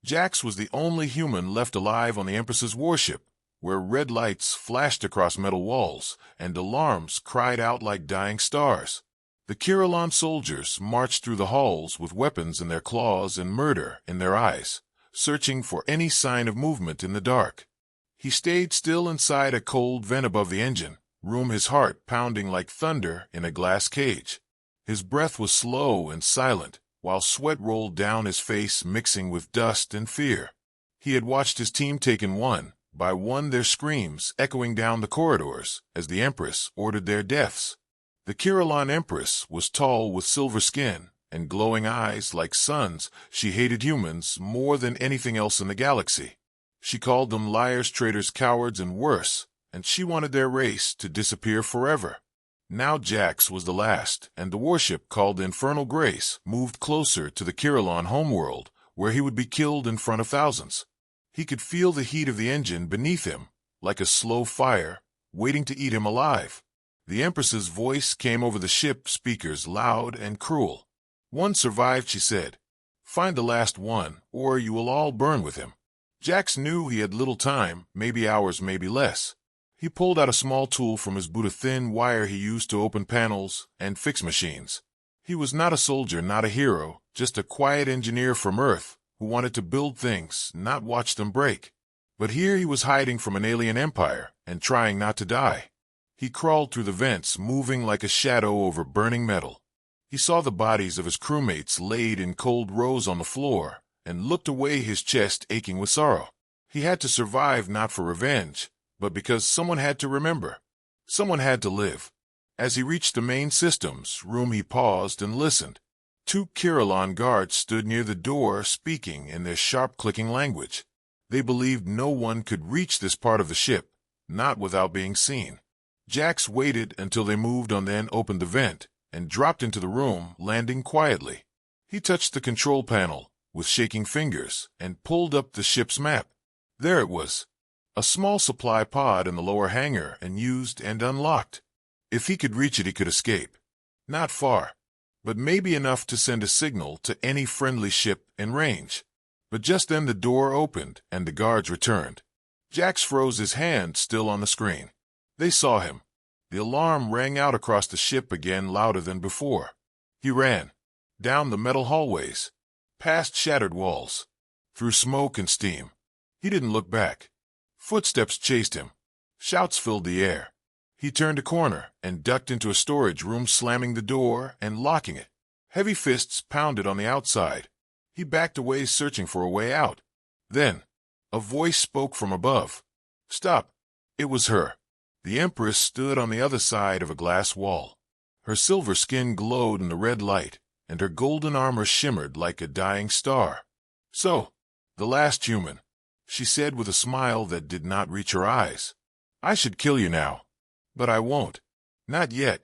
Jax was the only human left alive on the Empress's warship, where red lights flashed across metal walls and alarms cried out like dying stars. The Kirillon soldiers marched through the halls with weapons in their claws and murder in their eyes, searching for any sign of movement in the dark. He stayed still inside a cold vent above the engine room, his heart pounding like thunder in a glass cage. His breath was slow and silent, while sweat rolled down his face mixing with dust and fear. He had watched his team taken one by one, their screams echoing down the corridors as the Empress ordered their deaths. The Kirillon Empress was tall with silver skin and glowing eyes like suns. She hated humans more than anything else in the galaxy. She called them liars, traitors, cowards, and worse, and she wanted their race to disappear forever. Now Jax was the last, and the warship called the Infernal Grace moved closer to the Kirillon homeworld, where he would be killed in front of thousands. He could feel the heat of the engine beneath him, like a slow fire, waiting to eat him alive. The Empress's voice came over the ship speakers, loud and cruel. "One survived," she said. "Find the last one, or you will all burn with him." Jax knew he had little time, maybe hours, maybe less. He pulled out a small tool from his boot, a thin wire he used to open panels and fix machines. He was not a soldier, not a hero, just a quiet engineer from Earth who wanted to build things, not watch them break. But here he was hiding from an alien empire and trying not to die. He crawled through the vents, moving like a shadow over burning metal. He saw the bodies of his crewmates laid in cold rows on the floor and looked away, his chest aching with sorrow. He had to survive, not for revenge, but because someone had to remember. Someone had to live. As he reached the main systems room, he paused and listened. 2 Kirillon guards stood near the door, speaking in their sharp, clicking language. They believed no one could reach this part of the ship, not without being seen. Jax waited until they moved on, then opened the vent and dropped into the room, landing quietly. He touched the control panel with shaking fingers and pulled up the ship's map. There it was, a small supply pod in the lower hangar, and used and unlocked. If he could reach it, he could escape. Not far, but maybe enough to send a signal to any friendly ship in range. But just then the door opened and the guards returned. Jax froze, his hand still on the screen. They saw him. The alarm rang out across the ship again, louder than before. He ran. Down the metal hallways. Past shattered walls. Through smoke and steam. He didn't look back. Footsteps chased him. Shouts filled the air. He turned a corner and ducked into a storage room, slamming the door and locking it. Heavy fists pounded on the outside. He backed away, searching for a way out. Then, a voice spoke from above. "Stop." It was her. The Empress stood on the other side of a glass wall. Her silver skin glowed in the red light, and her golden armor shimmered like a dying star. "So, the last human," she said with a smile that did not reach her eyes. "I should kill you now. But I won't. Not yet."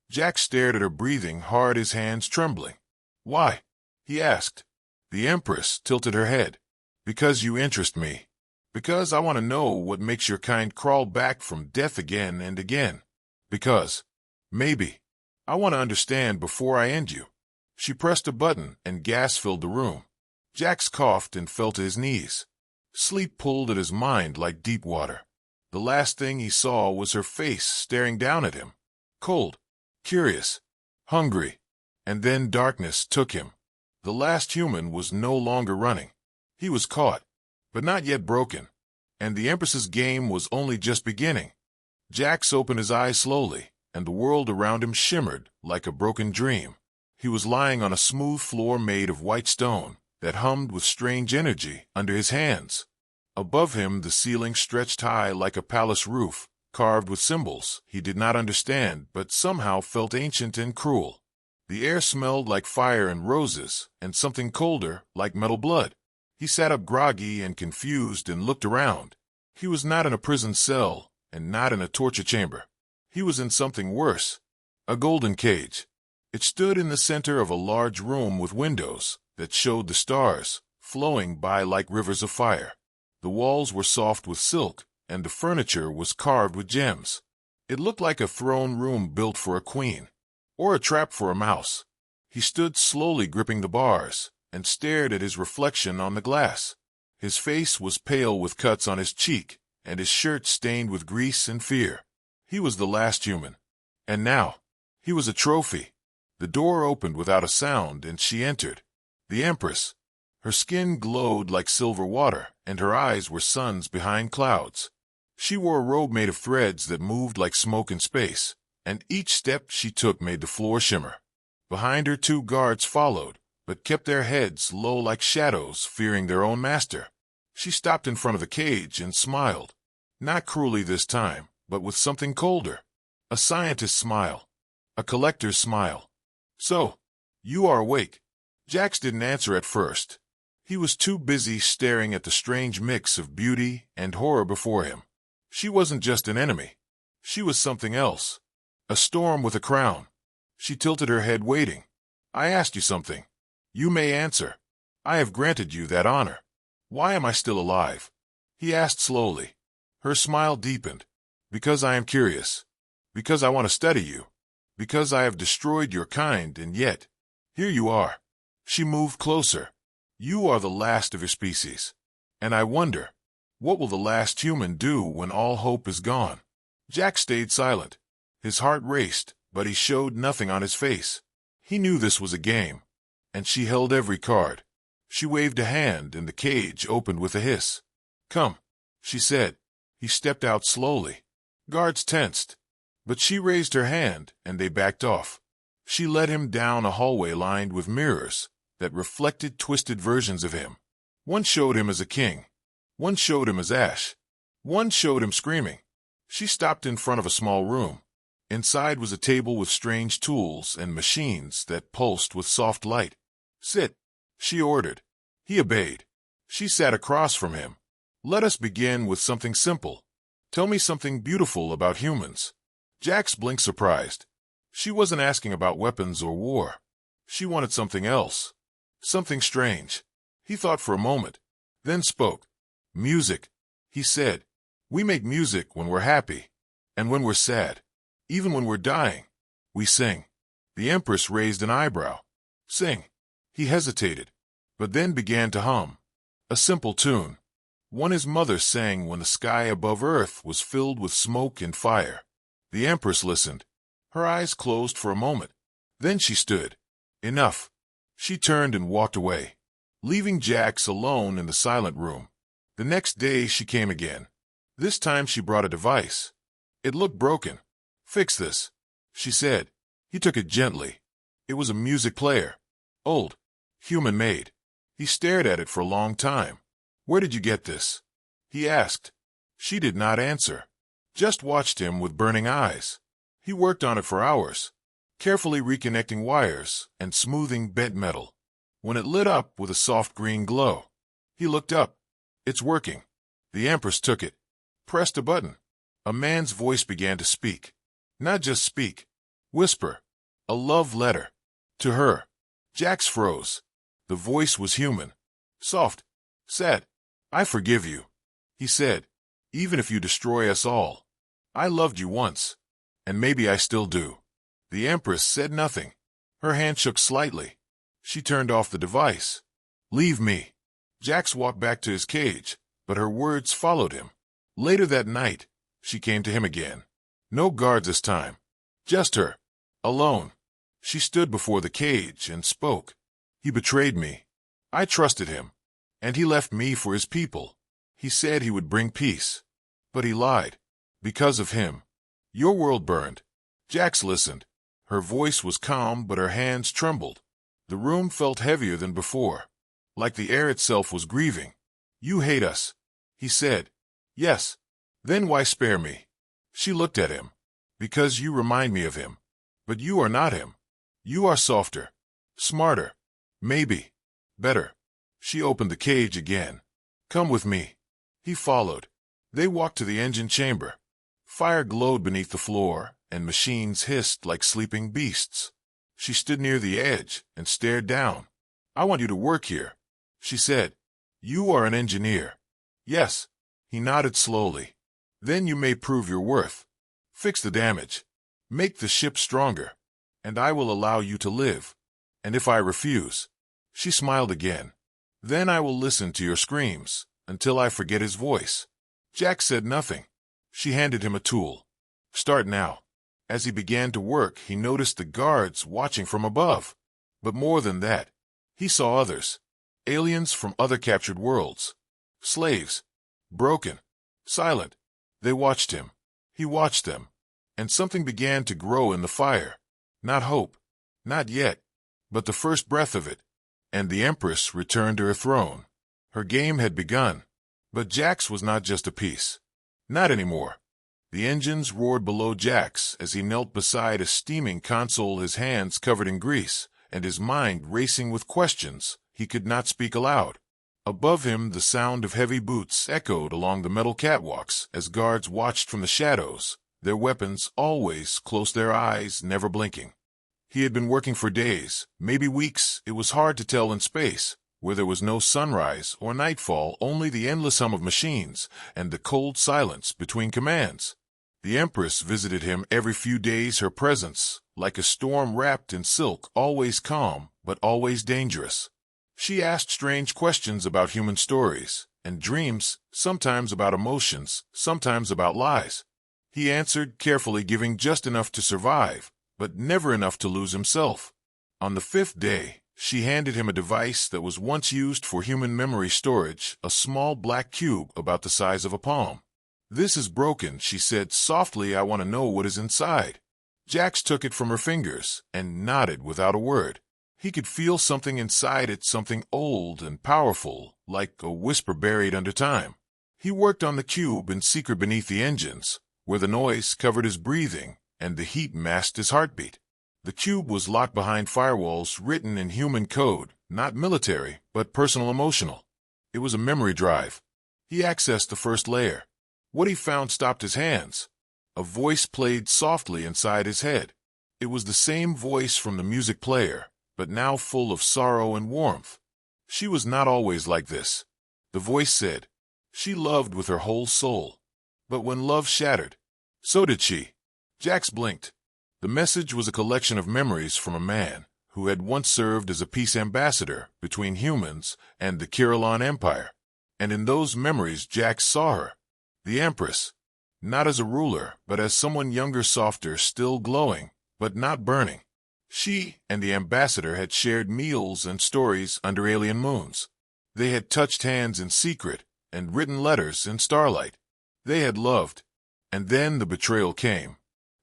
Jax stared at her, breathing hard, his hands trembling. "Why?" he asked. The Empress tilted her head. "Because you interest me. Because I want to know what makes your kind crawl back from death again and again. Because, maybe, I want to understand before I end you." She pressed a button and gas filled the room. Jax coughed and fell to his knees. Sleep pulled at his mind like deep water. The last thing he saw was her face staring down at him. Cold, curious, hungry. And then darkness took him. The last human was no longer running. He was caught, but not yet broken. And the Empress's game was only just beginning. Jax opened his eyes slowly, and the world around him shimmered like a broken dream. He was lying on a smooth floor made of white stone that hummed with strange energy under his hands. Above him, the ceiling stretched high like a palace roof, carved with symbols he did not understand but somehow felt ancient and cruel. The air smelled like fire and roses, and something colder, like metal blood. He sat up groggy and confused and looked around. He was not in a prison cell, and not in a torture chamber. He was in something worse, a golden cage. It stood in the center of a large room with windows that showed the stars, flowing by like rivers of fire. The walls were soft with silk, and the furniture was carved with gems. It looked like a throne room built for a queen, or a trap for a mouse. He stood slowly, gripping the bars, and stared at his reflection on the glass. His face was pale with cuts on his cheek, and his shirt stained with grease and fear. He was the last human. And now, he was a trophy. The door opened without a sound, and she entered. The Empress. Her skin glowed like silver water, and her eyes were suns behind clouds. She wore a robe made of threads that moved like smoke in space, and each step she took made the floor shimmer. Behind her 2 guards followed, but kept their heads low like shadows, fearing their own master. She stopped in front of the cage and smiled. Not cruelly this time, but with something colder. A scientist's smile. A collector's smile. "So, you are awake." Jax didn't answer at first. He was too busy staring at the strange mix of beauty and horror before him. She wasn't just an enemy. She was something else. A storm with a crown. She tilted her head, waiting. "I asked you something. You may answer. I have granted you that honor. Why am I still alive?" He asked slowly. Her smile deepened. "Because I am curious. Because I want to study you. Because I have destroyed your kind, and yet, here you are." She moved closer. "You are the last of your species. And I wonder, what will the last human do when all hope is gone?" Jack stayed silent. His heart raced, but he showed nothing on his face. He knew this was a game, and she held every card. She waved a hand, and the cage opened with a hiss. "Come," she said. He stepped out slowly. Guards tensed, but she raised her hand, and they backed off. She led him down a hallway lined with mirrors that reflected twisted versions of him. One showed him as a king. One showed him as Ash. One showed him screaming. She stopped in front of a small room. Inside was a table with strange tools and machines that pulsed with soft light. "Sit," she ordered. He obeyed. She sat across from him. "Let us begin with something simple. Tell me something beautiful about humans." Jax blinked, surprised. She wasn't asking about weapons or war. She wanted something else. Something strange. He thought for a moment, then spoke. "Music," he said. "We make music when we're happy, and when we're sad. Even when we're dying, we sing." The Empress raised an eyebrow. "Sing." He hesitated, but then began to hum. A simple tune. One his mother sang when the sky above Earth was filled with smoke and fire. The Empress listened. Her eyes closed for a moment. Then she stood. Enough. She turned and walked away, leaving Jax alone in the silent room. The next day she came again. This time she brought a device. It looked broken. "Fix this," she said. He took it gently. It was a music player. Old. Human-made. He stared at it for a long time. "Where did you get this?" he asked. She did not answer, just watched him with burning eyes. He worked on it for hours, carefully reconnecting wires and smoothing bent metal. When it lit up with a soft green glow, he looked up. "It's working." The Empress took it, pressed a button. A man's voice began to speak. Not just speak, whisper. A love letter. To her. Jax froze. The voice was human. Soft. Sad. "I forgive you," he said. "Even if you destroy us all. I loved you once. And maybe I still do." The Empress said nothing. Her hand shook slightly. She turned off the device. "Leave me." Jax walked back to his cage, but her words followed him. Later that night, she came to him again. No guards this time. Just her. Alone. She stood before the cage and spoke. "He betrayed me. I trusted him. And he left me for his people. He said he would bring peace. But he lied. Because of him. Your world burned." Jax listened. Her voice was calm, but her hands trembled. The room felt heavier than before, like the air itself was grieving. "You hate us," he said. "Yes. Then why spare me?" She looked at him. "Because you remind me of him. But you are not him. You are softer. Smarter. Maybe. Better." She opened the cage again. "Come with me." He followed. They walked to the engine chamber. Fire glowed beneath the floor, and machines hissed like sleeping beasts. She stood near the edge and stared down. "I want you to work here," she said. "You are an engineer." "Yes." He nodded slowly. "Then you may prove your worth. Fix the damage. Make the ship stronger. And I will allow you to live. And if I refuse," she smiled again, "then I will listen to your screams until I forget his voice." Jack said nothing. She handed him a tool. "Start now." As he began to work, he noticed the guards watching from above. But more than that, he saw others. Aliens from other captured worlds. Slaves. Broken. Silent. They watched him. He watched them. And something began to grow in the fire. Not hope. Not yet. But the first breath of it. And the Empress returned to her throne. Her game had begun. But Jack's was not just a piece. Not anymore. The engines roared below Jack's as he knelt beside a steaming console, his hands covered in grease, and his mind racing with questions he could not speak aloud. Above him, the sound of heavy boots echoed along the metal catwalks as guards watched from the shadows, their weapons always close, their eyes never blinking. He had been working for days, maybe weeks, it was hard to tell in space, where there was no sunrise or nightfall, only the endless hum of machines and the cold silence between commands. The Empress visited him every few days, her presence, like a storm wrapped in silk, always calm, but always dangerous. She asked strange questions about human stories and dreams, sometimes about emotions, sometimes about lies. He answered carefully, giving just enough to survive, but never enough to lose himself. On the 5th day, she handed him a device that was once used for human memory storage, a small black cube about the size of a palm. "This is broken," she said softly. "I want to know what is inside." Jax took it from her fingers and nodded without a word. He could feel something inside it, something old and powerful, like a whisper buried under time. He worked on the cube in secret beneath the engines, where the noise covered his breathing and the heat masked his heartbeat. The cube was locked behind firewalls written in human code, not military, but personal, emotional. It was a memory drive. He accessed the first layer. What he found stopped his hands. A voice played softly inside his head. It was the same voice from the music player, but now full of sorrow and warmth. She was not always like this. The voice said. She loved with her whole soul. But when love shattered, so did she. Jax blinked. The message was a collection of memories from a man who had once served as a peace ambassador between humans and the Kirillon Empire. And in those memories Jax saw her, the Empress, not as a ruler, but as someone younger, softer, still glowing, but not burning. She and the ambassador had shared meals and stories under alien moons. They had touched hands in secret and written letters in starlight. They had loved. And then the betrayal came.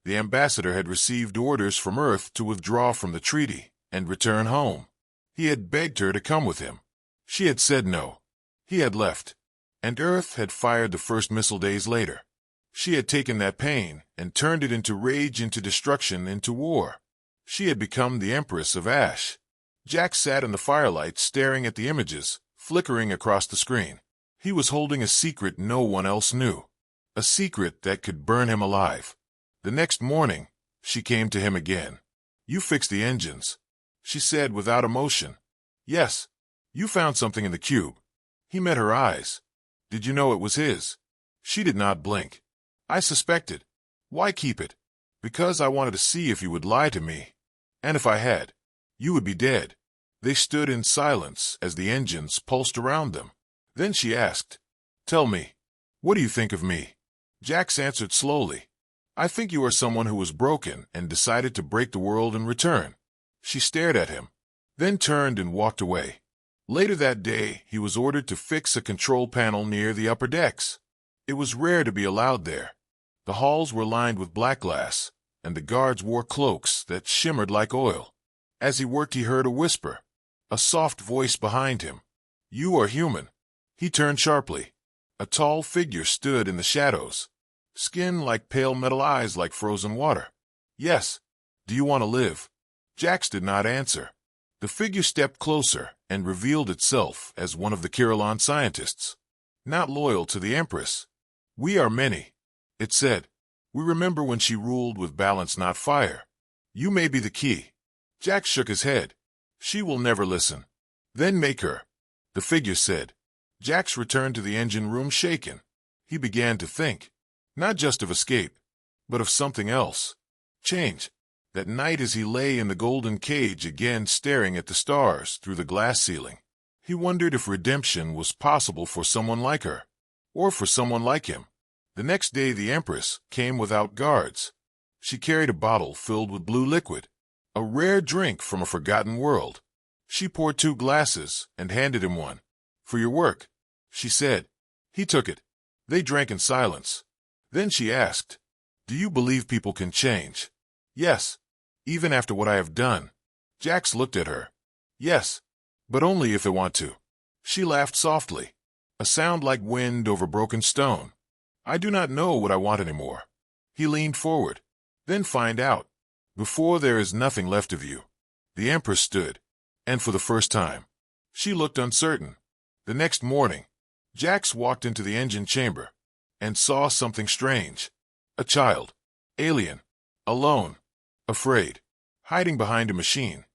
The ambassador had received orders from Earth to withdraw from the treaty and return home. He had begged her to come with him. She had said no. He had left. And Earth had fired the first missile days later. She had taken that pain and turned it into rage, into destruction, into war. She had become the Empress of Ash. Jax sat in the firelight staring at the images, flickering across the screen. He was holding a secret no one else knew. A secret that could burn him alive. The next morning, she came to him again. "You fixed the engines," she said without emotion. "Yes. You found something in the cube." He met her eyes. "Did you know it was his?" She did not blink. "I suspected." "Why keep it?" "Because I wanted to see if you would lie to me. And if I had, you would be dead." They stood in silence as the engines pulsed around them. Then she asked, "Tell me, what do you think of me?" Jax answered slowly, "I think you are someone who was broken and decided to break the world and return." She stared at him, then turned and walked away. Later that day, he was ordered to fix a control panel near the upper decks. It was rare to be allowed there. The halls were lined with black glass, and the guards wore cloaks that shimmered like oil. As he worked, he heard a whisper, a soft voice behind him. "You are human." He turned sharply. A tall figure stood in the shadows. Skin like pale metal, eyes like frozen water. "Yes. Do you want to live?" Jax did not answer. The figure stepped closer and revealed itself as one of the Kirillon scientists. "Not loyal to the Empress. We are many," it said. "We remember when she ruled with balance, not fire. You may be the key." Jax shook his head. "She will never listen." "Then make her," the figure said. Jax returned to the engine room shaken. He began to think, not just of escape, but of something else. Change. That night as he lay in the golden cage again staring at the stars through the glass ceiling, He wondered if redemption was possible for someone like her, or for someone like him. The next day the Empress came without guards. She carried a bottle filled with blue liquid, a rare drink from a forgotten world. She poured 2 glasses and handed him one. "For your work," she said. He took it. They drank in silence. Then she asked, "Do you believe people can change?" "Yes, even after what I have done." Jax looked at her. "Yes, but only if they want to." She laughed softly, a sound like wind over broken stone. "I do not know what I want anymore." He leaned forward. "Then find out, before there is nothing left of you." The Empress stood, and for the first time, she looked uncertain. The next morning, Jax walked into the engine chamber and saw something strange. A child, alien, alone, afraid, hiding behind a machine.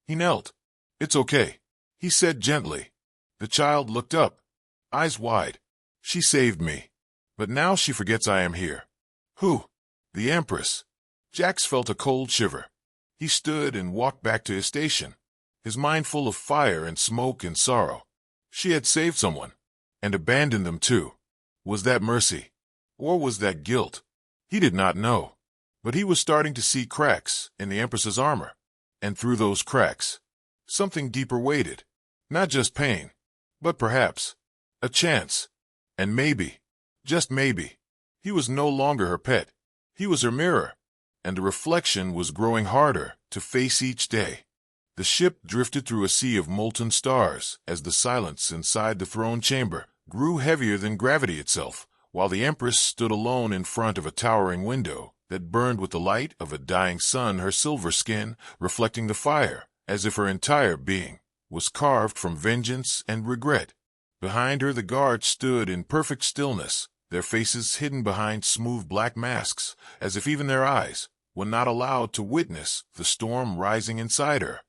He knelt. "It's okay," he said gently. The child looked up, eyes wide. "She saved me. But now she forgets I am here." "Who?" "The Empress." Jax felt a cold shiver. He stood and walked back to his station, his mind full of fire and smoke and sorrow. She had saved someone, and abandoned them too. Was that mercy? Or was that guilt? He did not know. But he was starting to see cracks in the Empress's armor. And through those cracks, something deeper waited. Not just pain, but perhaps a chance. And maybe, just maybe, he was no longer her pet. He was her mirror. And the reflection was growing harder to face each day. The ship drifted through a sea of molten stars as the silence inside the throne chamber grew heavier than gravity itself, while the Empress stood alone in front of a towering window that burned with the light of a dying sun, her silver skin reflecting the fire, as if her entire being was carved from vengeance and regret. Behind her the guards stood in perfect stillness, their faces hidden behind smooth black masks, as if even their eyes were not allowed to witness the storm rising inside her.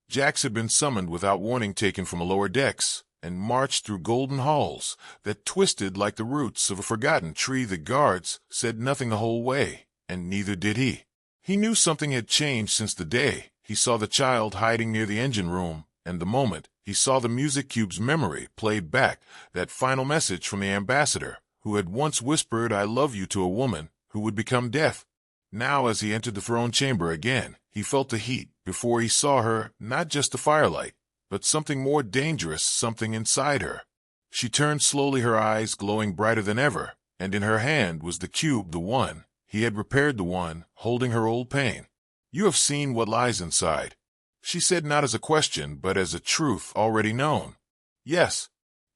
Jax had been summoned without warning, taken from the lower decks, and marched through golden halls that twisted like the roots of a forgotten tree. The guards said nothing the whole way, and neither did he. He knew something had changed since the day he saw the child hiding near the engine room, and the moment he saw the music cube's memory played back, that final message from the ambassador, who had once whispered "I love you" to a woman who would become death. Now as he entered the throne chamber again, he felt the heat before he saw her, not just the firelight, but something more dangerous, something inside her. She turned slowly, her eyes glowing brighter than ever, and in her hand was the cube, the one he had repaired, the one holding her old pain. "You have seen what lies inside," she said, not as a question, but as a truth already known. "Yes.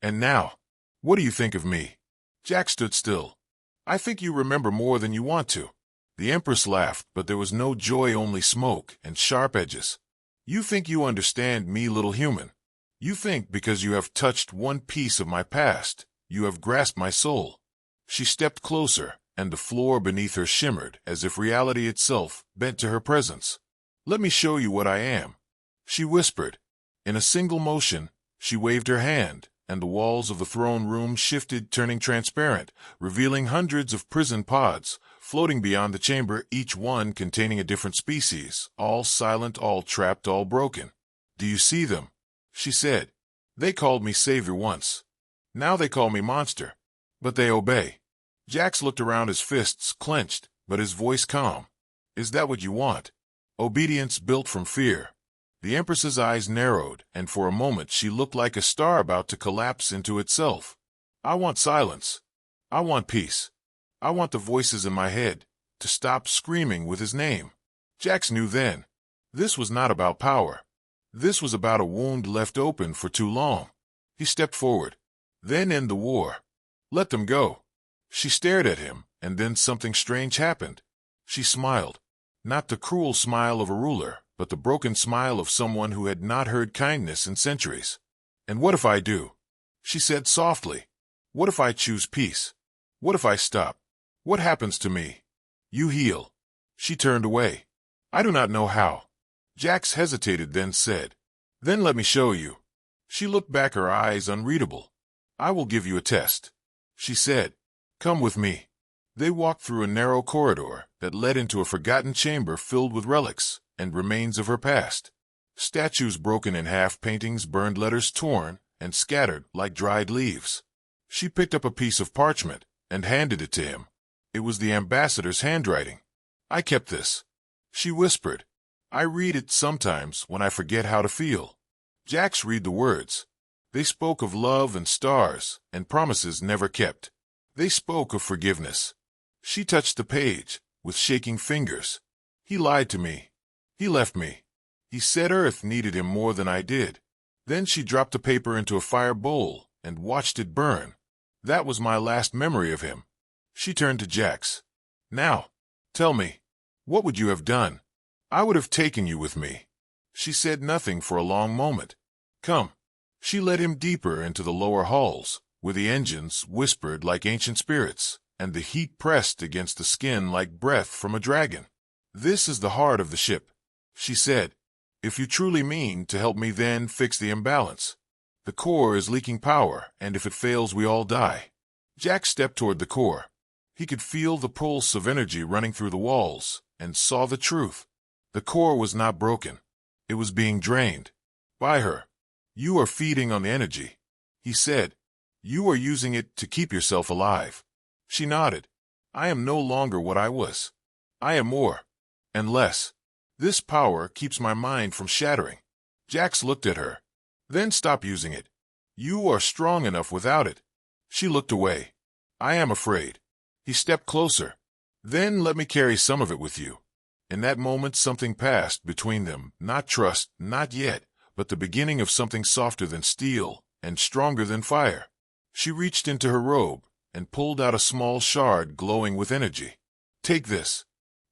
And now, what do you think of me?" Jack stood still. "I think you remember more than you want to." The Empress laughed, but there was no joy, only smoke and sharp edges. "You think you understand me, little human. You think because you have touched one piece of my past, you have grasped my soul." She stepped closer, and the floor beneath her shimmered as if reality itself bent to her presence. "Let me show you what I am," she whispered. In a single motion, she waved her hand, and the walls of the throne room shifted, turning transparent, revealing hundreds of prison pods floating beyond the chamber, each one containing a different species, all silent, all trapped, all broken. "Do you see them?" she said. "They called me savior once. Now they call me monster. But they obey." Jax looked around, his fists clenched, but his voice calm. "Is that what you want? Obedience built from fear?" The Empress's eyes narrowed, and for a moment she looked like a star about to collapse into itself. "I want silence. I want peace. I want the voices in my head to stop screaming with his name." Jax knew then. This was not about power. This was about a wound left open for too long. He stepped forward. "Then end the war. Let them go." She stared at him, and then something strange happened. She smiled. Not the cruel smile of a ruler, but the broken smile of someone who had not heard kindness in centuries. "And what if I do?" she said softly. "What if I choose peace? What if I stop? What happens to me?" "You heal." She turned away. "I do not know how." Jax hesitated, then said, "Then let me show you." She looked back, her eyes unreadable. "I will give you a test," she said. "Come with me." They walked through a narrow corridor that led into a forgotten chamber filled with relics and remains of her past. Statues broken in half, paintings burned, letters torn, and scattered like dried leaves. She picked up a piece of parchment and handed it to him. It was the ambassador's handwriting. "I kept this," she whispered. "I read it sometimes when I forget how to feel." Jax read the words. They spoke of love and stars and promises never kept. They spoke of forgiveness. She touched the page with shaking fingers. "He lied to me. He left me. He said Earth needed him more than I did." Then she dropped the paper into a fire bowl and watched it burn. "That was my last memory of him." She turned to Jax. "Now, tell me, what would you have done?" "I would have taken you with me." She said nothing for a long moment. "Come." She led him deeper into the lower halls, where the engines whispered like ancient spirits, and the heat pressed against the skin like breath from a dragon. "This is the heart of the ship," she said. "If you truly mean to help me, then fix the imbalance. The core is leaking power, and if it fails, we all die." Jack stepped toward the core. He could feel the pulse of energy running through the walls, and saw the truth. The core was not broken. It was being drained. By her. "You are feeding on the energy," he said. "You are using it to keep yourself alive." She nodded. "I am no longer what I was. I am more. And less. This power keeps my mind from shattering." Jax looked at her. "Then stop using it. You are strong enough without it." She looked away. "I am afraid." He stepped closer. "Then let me carry some of it with you." In that moment something passed between them, not trust, not yet, but the beginning of something softer than steel and stronger than fire. She reached into her robe and pulled out a small shard glowing with energy. "Take this.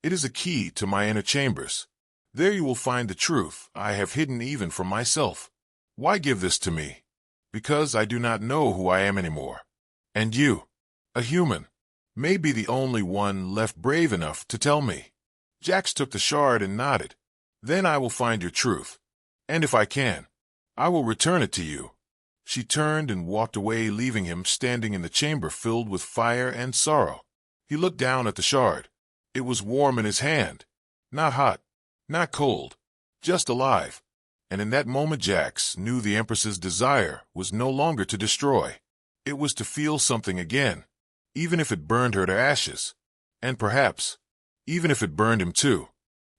It is a key to my inner chambers. There you will find the truth I have hidden even from myself." "Why give this to me?" "Because I do not know who I am anymore. And you, a human, may be the only one left brave enough to tell me." Jax took the shard and nodded. "Then I will find your truth. And if I can, I will return it to you." She turned and walked away, leaving him standing in the chamber filled with fire and sorrow. He looked down at the shard. It was warm in his hand. Not hot, not cold, just alive. And in that moment Jax knew the Empress's desire was no longer to destroy. It was to feel something again, even if it burned her to ashes. And perhaps, even if it burned him too.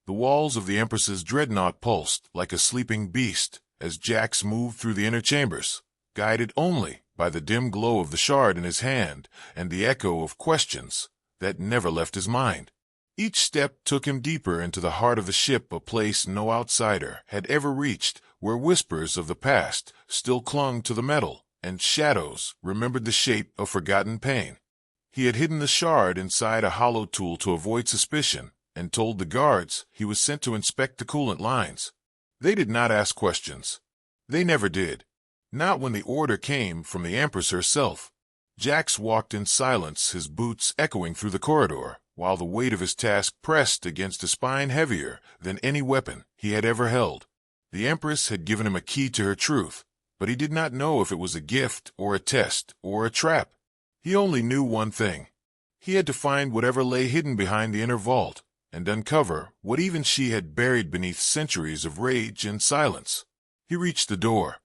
The walls of the Empress's dreadnought pulsed like a sleeping beast as Jax moved through the inner chambers, guided only by the dim glow of the shard in his hand and the echo of questions that never left his mind. Each step took him deeper into the heart of the ship, a place no outsider had ever reached, where whispers of the past still clung to the metal and shadows remembered the shape of forgotten pain. He had hidden the shard inside a hollow tool to avoid suspicion, and told the guards he was sent to inspect the coolant lines. They did not ask questions. They never did. Not when the order came from the Empress herself. Jax walked in silence, his boots echoing through the corridor, while the weight of his task pressed against his spine heavier than any weapon he had ever held. The Empress had given him a key to her truth, but he did not know if it was a gift or a test or a trap. He only knew one thing. He had to find whatever lay hidden behind the inner vault, and uncover what even she had buried beneath centuries of rage and silence. He reached the door.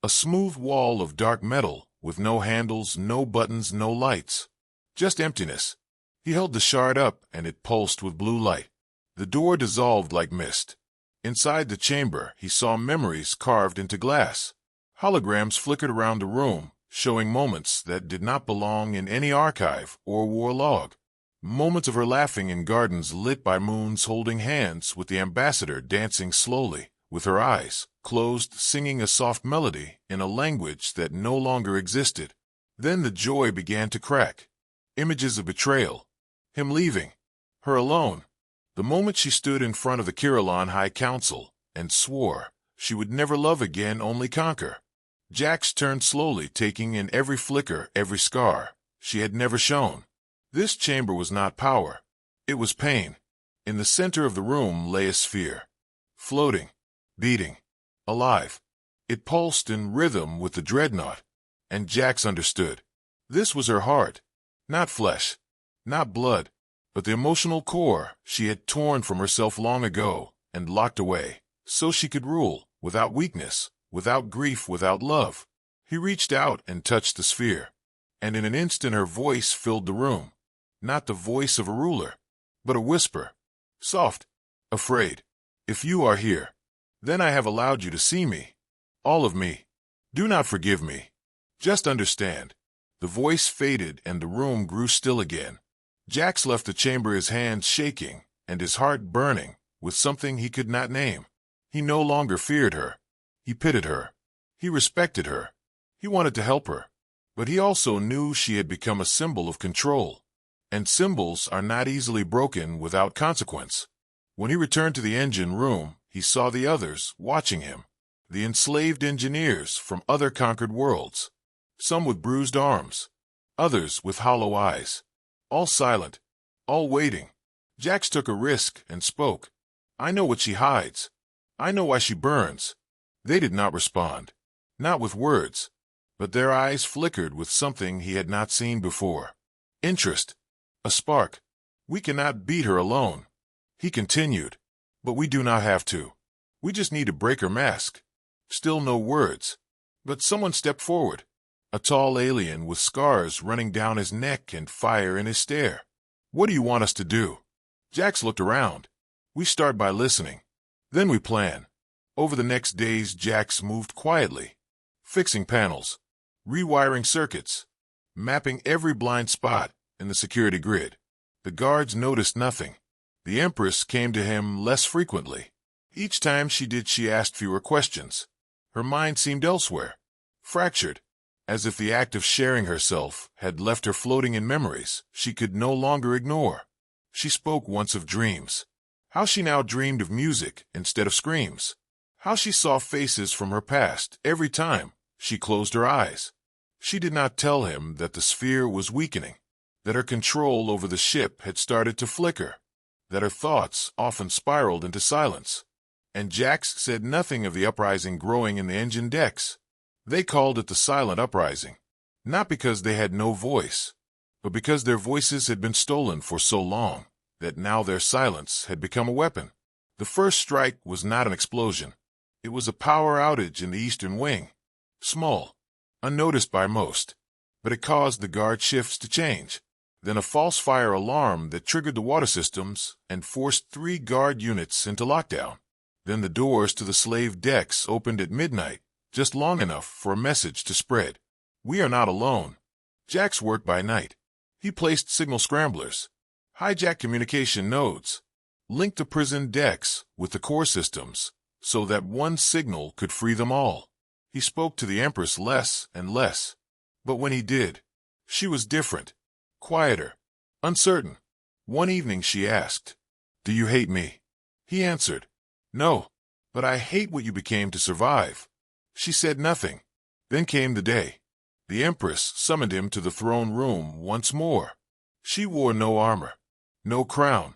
A smooth wall of dark metal, with no handles, no buttons, no lights. Just emptiness. He held the shard up, and it pulsed with blue light. The door dissolved like mist. Inside the chamber, he saw memories carved into glass. Holograms flickered around the room, showing moments that did not belong in any archive or war log. Moments of her laughing in gardens lit by moons, holding hands with the ambassador, dancing slowly, with her eyes closed, singing a soft melody in a language that no longer existed. Then the joy began to crack. Images of betrayal. Him leaving. Her alone. The moment she stood in front of the Kirilon High Council and swore she would never love again, only conquer. Jax turned slowly, taking in every flicker, every scar she had never shown. This chamber was not power. It was pain. In the center of the room lay a sphere. Floating. Beating. Alive. It pulsed in rhythm with the dreadnought. And Jax understood. This was her heart. Not flesh. Not blood. But the emotional core she had torn from herself long ago and locked away, so she could rule, without weakness, without grief, without love. He reached out and touched the sphere, and in an instant her voice filled the room. Not the voice of a ruler, but a whisper. Soft. Afraid. If you are here, then I have allowed you to see me. All of me. Do not forgive me. Just understand. The voice faded and the room grew still again. Jax left the chamber, his hands shaking and his heart burning with something he could not name. He no longer feared her. He pitied her. He respected her. He wanted to help her. But he also knew she had become a symbol of control. And symbols are not easily broken without consequence. When he returned to the engine room, he saw the others watching him. The enslaved engineers from other conquered worlds. Some with bruised arms. Others with hollow eyes. All silent. All waiting. Jax took a risk and spoke. I know what she hides. I know why she burns. They did not respond. Not with words. But their eyes flickered with something he had not seen before. Interest. A spark. We cannot beat her alone. He continued. But we do not have to. We just need to break her mask. Still no words. But someone stepped forward. A tall alien with scars running down his neck and fire in his stare. What do you want us to do? Jax looked around. We start by listening. Then we plan. Over the next days, Jax moved quietly. Fixing panels. Rewiring circuits. Mapping every blind spot in the security grid. The guards noticed nothing. The Empress came to him less frequently. Each time she did, she asked fewer questions. Her mind seemed elsewhere. Fractured. As if the act of sharing herself had left her floating in memories she could no longer ignore. She spoke once of dreams. How she now dreamed of music instead of screams. How she saw faces from her past every time she closed her eyes. She did not tell him that the sphere was weakening, that her control over the ship had started to flicker, that her thoughts often spiraled into silence. And Jax said nothing of the uprising growing in the engine decks. They called it the silent uprising, not because they had no voice, but because their voices had been stolen for so long that now their silence had become a weapon. The first strike was not an explosion. It was a power outage in the eastern wing. Small, unnoticed by most, but it caused the guard shifts to change. Then a false fire alarm that triggered the water systems and forced 3 guard units into lockdown. Then the doors to the slave decks opened at midnight, just long enough for a message to spread. We are not alone. Jax worked by night. He placed signal scramblers, hijacked communication nodes, linked the prison decks with the core systems so that one signal could free them all. He spoke to the Empress less and less. But when he did, she was different, quieter, uncertain. One evening she asked, "Do you hate me?" He answered, "No, but I hate what you became to survive." She said nothing. Then came the day. The Empress summoned him to the throne room once more. She wore no armor, no crown,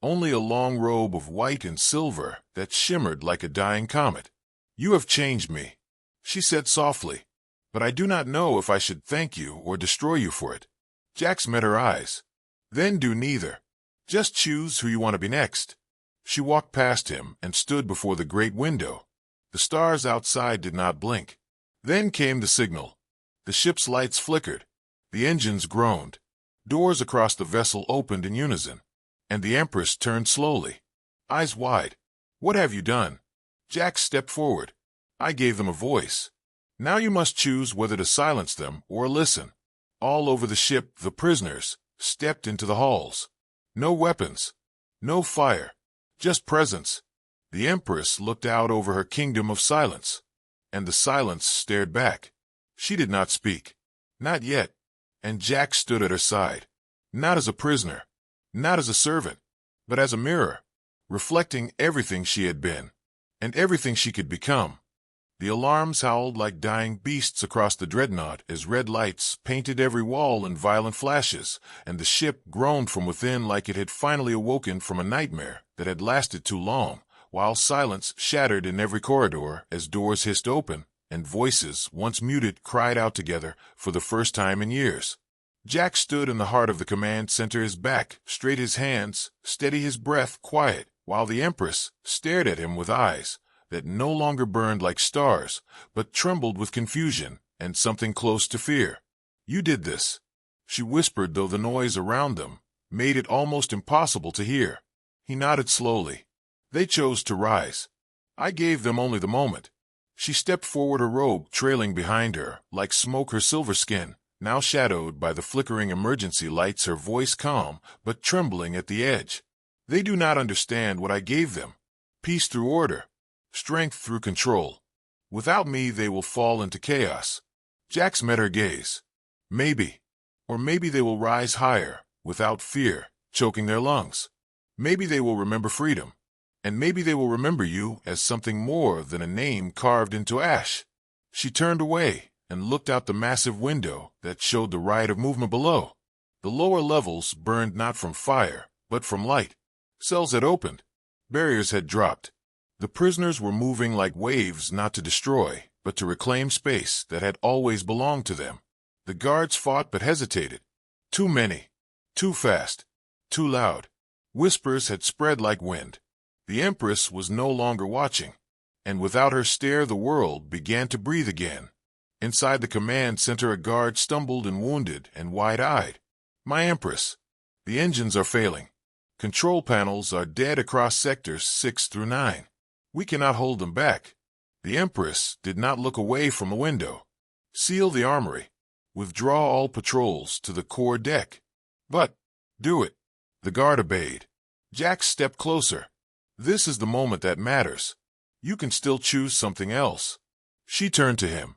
only a long robe of white and silver that shimmered like a dying comet. "You have changed me," she said softly, "but I do not know if I should thank you or destroy you for it." Jax met her eyes. "Then do neither. Just choose who you want to be next." She walked past him and stood before the great window. The stars outside did not blink. Then came the signal. The ship's lights flickered. The engines groaned. Doors across the vessel opened in unison. And the Empress turned slowly, eyes wide. "What have you done?" Jax stepped forward. "I gave them a voice. Now you must choose whether to silence them or listen." All over the ship, the prisoners stepped into the halls. No weapons, no fire, just presence. The Empress looked out over her kingdom of silence, and the silence stared back. She did not speak. Not yet. And Jax stood at her side. Not as a prisoner, not as a servant, but as a mirror, reflecting everything she had been, and everything she could become. The alarms howled like dying beasts across the dreadnought as red lights painted every wall in violent flashes, and the ship groaned from within like it had finally awoken from a nightmare that had lasted too long, while silence shattered in every corridor as doors hissed open, and voices, once muted, cried out together for the first time in years. Jack stood in the heart of the command center, his back straight, his hands steady, his breath quiet, while the Empress stared at him with eyes that no longer burned like stars, but trembled with confusion and something close to fear. You did this, she whispered, though the noise around them made it almost impossible to hear. He nodded slowly. They chose to rise. I gave them only the moment. She stepped forward, her robe trailing behind her like smoke, her silver skin now shadowed by the flickering emergency lights, her voice calm but trembling at the edge. They do not understand what I gave them. Peace through order. Strength through control. Without me, they will fall into chaos. Jax met her gaze. Maybe. Or maybe they will rise higher, without fear, choking their lungs. Maybe they will remember freedom. And maybe they will remember you as something more than a name carved into ash. She turned away and looked out the massive window that showed the riot of movement below. The lower levels burned not from fire, but from light. Cells had opened. Barriers had dropped. The prisoners were moving like waves, not to destroy, but to reclaim space that had always belonged to them. The guards fought but hesitated. Too many. Too fast. Too loud. Whispers had spread like wind. The Empress was no longer watching, and without her stare the world began to breathe again. Inside the command center, a guard stumbled and wounded and wide-eyed. My Empress. The engines are failing. Control panels are dead across sectors 6 through 9. We cannot hold them back. The Empress did not look away from the window. Seal the armory. Withdraw all patrols to the core deck. But, do it. The guard obeyed. Jax stepped closer. This is the moment that matters. You can still choose something else. She turned to him.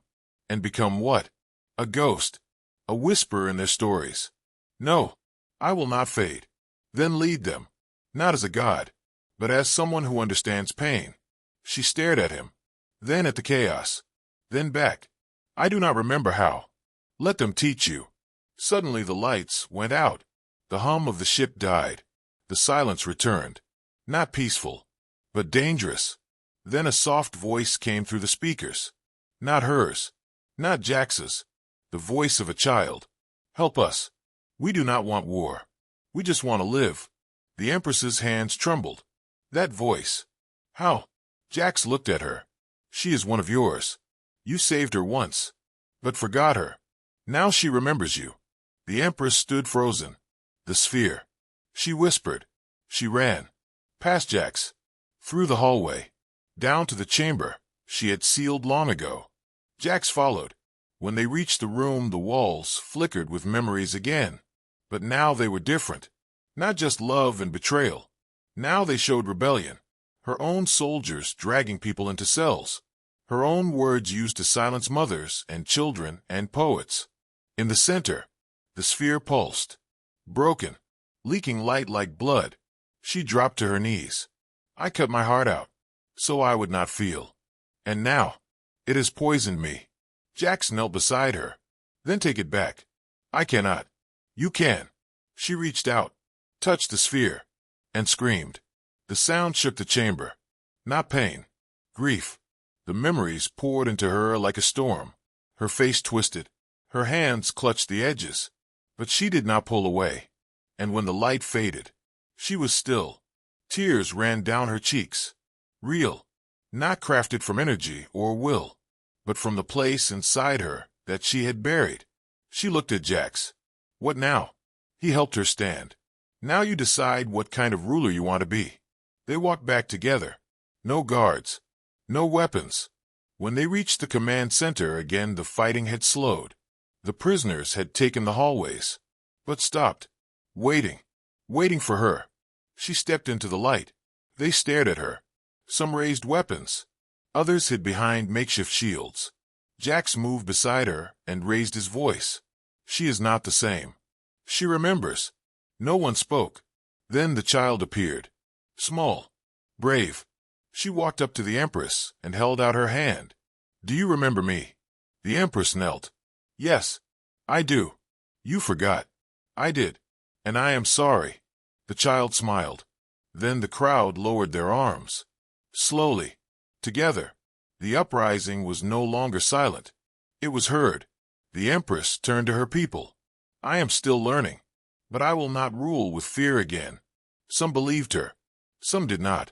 And become what? A ghost. A whisper in their stories. No, I will not fade. Then lead them. Not as a god, but as someone who understands pain. She stared at him. Then at the chaos. Then back. I do not remember how. Let them teach you. Suddenly the lights went out. The hum of the ship died. The silence returned. Not peaceful, but dangerous. Then a soft voice came through the speakers. Not hers. Not Jax's. The voice of a child. Help us. We do not want war. We just want to live. The Empress's hands trembled. That voice. How? Jax looked at her. She is one of yours. You saved her once, but forgot her. Now she remembers you. The Empress stood frozen. The sphere. She whispered. She ran. Past Jax. Through the hallway. Down to the chamber she had sealed long ago. Jax followed. When they reached the room, the walls flickered with memories again. But now they were different. Not just love and betrayal. Now they showed rebellion. Her own soldiers dragging people into cells. Her own words used to silence mothers and children and poets. In the center, the sphere pulsed. Broken. Leaking light like blood. She dropped to her knees. I cut my heart out, so I would not feel. And now, it has poisoned me. Jax knelt beside her. Then take it back. I cannot. You can. She reached out, touched the sphere, and screamed. The sound shook the chamber. Not pain. Grief. The memories poured into her like a storm. Her face twisted. Her hands clutched the edges. But she did not pull away. And when the light faded, she was still. Tears ran down her cheeks. Real. Not crafted from energy or will, but from the place inside her that she had buried. She looked at Jax. What now? He helped her stand. Now you decide what kind of ruler you want to be. They walked back together. No guards. No weapons. When they reached the command center again, the fighting had slowed. The prisoners had taken the hallways, but stopped. Waiting. Waiting for her. She stepped into the light. They stared at her. Some raised weapons. Others hid behind makeshift shields. Jax moved beside her and raised his voice. She is not the same. She remembers. No one spoke. Then the child appeared. Small. Brave. She walked up to the Empress and held out her hand. Do you remember me? The Empress knelt. Yes, I do. You forgot. I did. And I am sorry. The child smiled. Then the crowd lowered their arms. Slowly. Together. The uprising was no longer silent. It was heard. The Empress turned to her people. I am still learning, but I will not rule with fear again. Some believed her. Some did not.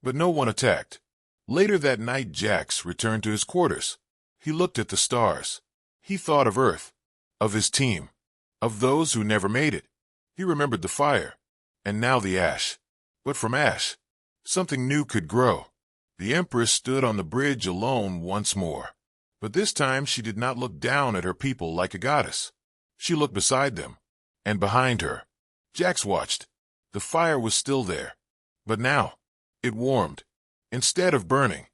But no one attacked. Later that night, Jax returned to his quarters. He looked at the stars. He thought of Earth, of his team, of those who never made it. He remembered the fire, and now the ash. But from ash, something new could grow. The Empress stood on the bridge alone once more. But this time she did not look down at her people like a goddess. She looked beside them, and behind her. Jax watched. The fire was still there. But now, it warmed. Instead of burning,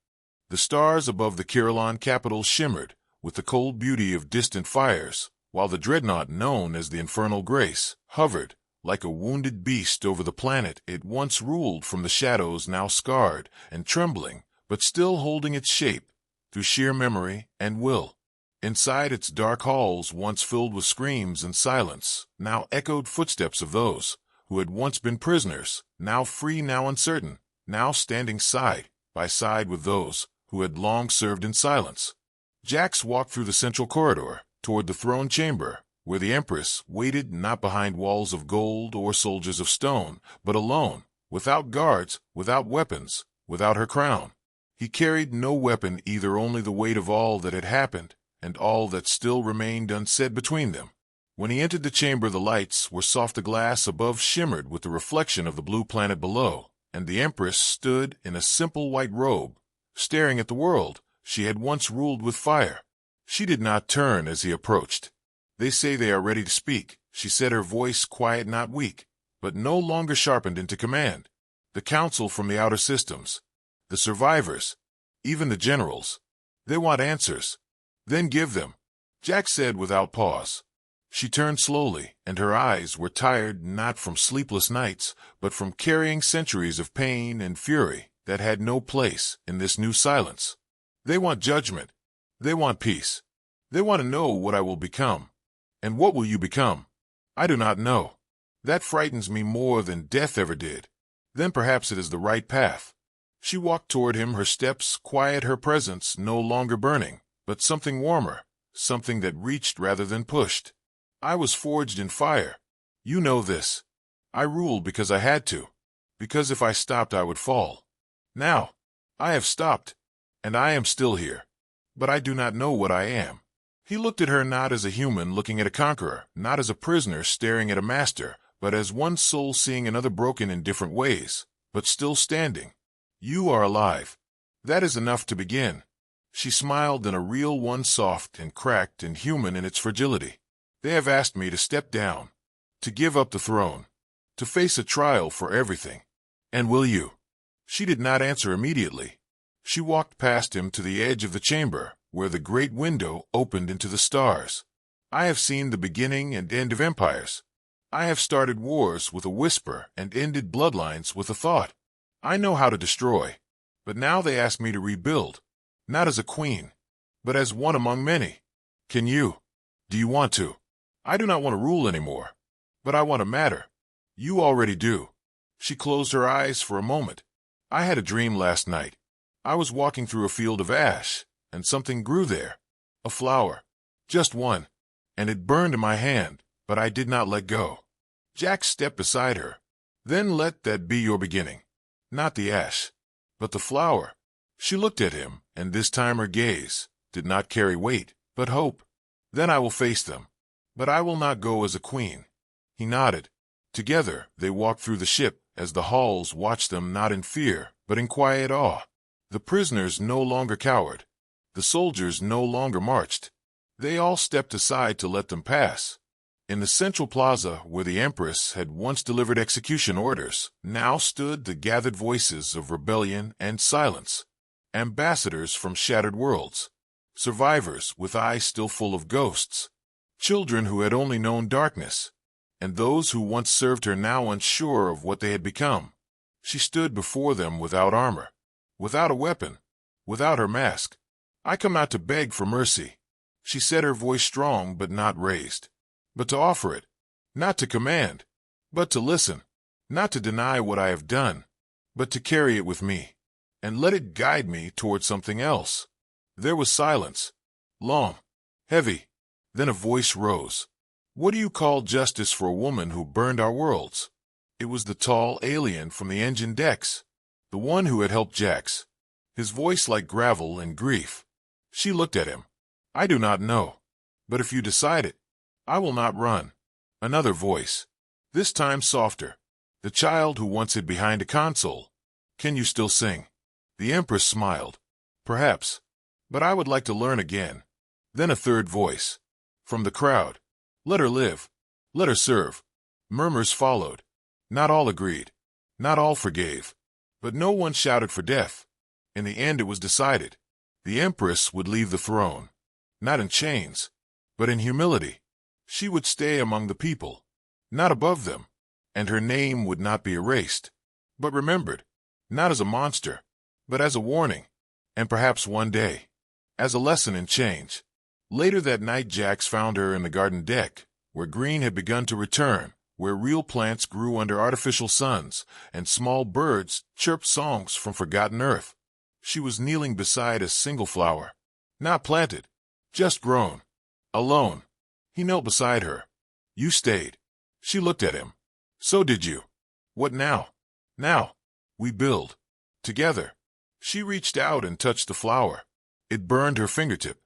the stars above the Kirillon capital shimmered with the cold beauty of distant fires, while the dreadnought known as the Infernal Grace hovered like a wounded beast over the planet it once ruled, from the shadows now scarred and trembling, but still holding its shape through sheer memory and will. Inside its dark halls, once filled with screams and silence, now echoed footsteps of those who had once been prisoners, now free, now uncertain, now standing side by side with those who had long served in silence. Jax walked through the central corridor toward the throne chamber, where the Empress waited, not behind walls of gold or soldiers of stone, but alone, without guards, without weapons, without her crown. He carried no weapon either, only the weight of all that had happened and all that still remained unsaid between them. When he entered the chamber, the lights were soft. The glass above shimmered with the reflection of the blue planet below, and the Empress stood in a simple white robe, staring at the world she had once ruled with fire. She did not turn as he approached. "They say they are ready to speak," she said, her voice quiet, not weak, but no longer sharpened into command. "The council from the outer systems, the survivors, even the generals. They want answers. Then give them," Jax said without pause. She turned slowly, and her eyes were tired, not from sleepless nights, but from carrying centuries of pain and fury that had no place in this new silence. "They want judgment. They want peace. They want to know what I will become." "And what will you become?" "I do not know. That frightens me more than death ever did." "Then perhaps it is the right path." She walked toward him, her steps quiet, her presence no longer burning, but something warmer, something that reached rather than pushed. "I was forged in fire. You know this. I ruled because I had to, because if I stopped I would fall. Now, I have stopped, and I am still here. But I do not know what I am." He looked at her not as a human looking at a conqueror, not as a prisoner staring at a master, but as one soul seeing another, broken in different ways, but still standing. "You are alive. That is enough to begin." She smiled, in a real one, soft and cracked and human in its fragility. "They have asked me to step down, to give up the throne, to face a trial for everything. And will you?" She did not answer immediately. She walked past him to the edge of the chamber, where the great window opened into the stars. "I have seen the beginning and end of empires. I have started wars with a whisper and ended bloodlines with a thought. I know how to destroy. But now they ask me to rebuild, not as a queen, but as one among many. Can you? Do you want to? I do not want to rule anymore, but I want to matter. You already do." She closed her eyes for a moment. "I had a dream last night. I was walking through a field of ash, and something grew there. A flower. Just one. And it burned in my hand, but I did not let go." Jax stepped beside her. "Then let that be your beginning. Not the ash, but the flower." She looked at him, and this time her gaze did not carry weight, but hope. "Then I will face them. But I will not go as a queen." He nodded. Together they walked through the ship, as the halls watched them, not in fear, but in quiet awe. The prisoners no longer cowered. The soldiers no longer marched. They all stepped aside to let them pass. In the central plaza, where the Empress had once delivered execution orders, now stood the gathered voices of rebellion and silence. Ambassadors from shattered worlds. Survivors with eyes still full of ghosts. Children who had only known darkness. And those who once served her, now unsure of what they had become. She stood before them without armor, without a weapon, without her mask. "I come not to beg for mercy," she said, her voice strong but not raised, "but to offer it, not to command, but to listen, not to deny what I have done, but to carry it with me, and let it guide me toward something else." There was silence, long, heavy. Then a voice rose. "What do you call justice for a woman who burned our worlds?" It was the tall alien from the engine decks, the one who had helped Jax, his voice like gravel and grief. She looked at him. "I do not know. But if you decide it, I will not run. Another voice, this time softer. The child who once hid behind a console. Can you still sing? The Empress smiled. Perhaps. But I would like to learn again. Then a third voice. From the crowd. Let her live. Let her serve. Murmurs followed. Not all agreed. Not all forgave. But no one shouted for death. In the end it was decided. The Empress would leave the throne. Not in chains, but in humility. She would stay among the people, not above them, and her name would not be erased, but remembered, not as a monster, but as a warning, and perhaps one day, as a lesson in change. Later that night Jax found her in the garden deck, where green had begun to return, where real plants grew under artificial suns, and small birds chirped songs from forgotten earth. She was kneeling beside a single flower, not planted, just grown, alone. He knelt beside her. You stayed. She looked at him. So did you. What now? Now. We build. Together. She reached out and touched the flower. It burned her fingertip.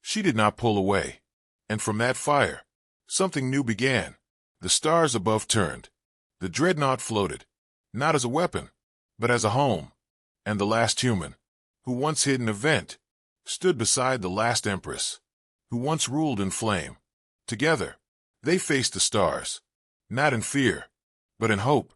She did not pull away. And from that fire, something new began. The stars above turned. The dreadnought floated. Not as a weapon, but as a home. And the last human, who once hid in a vent, stood beside the last Empress, who once ruled in flame. Together, they faced the stars, not in fear, but in hope.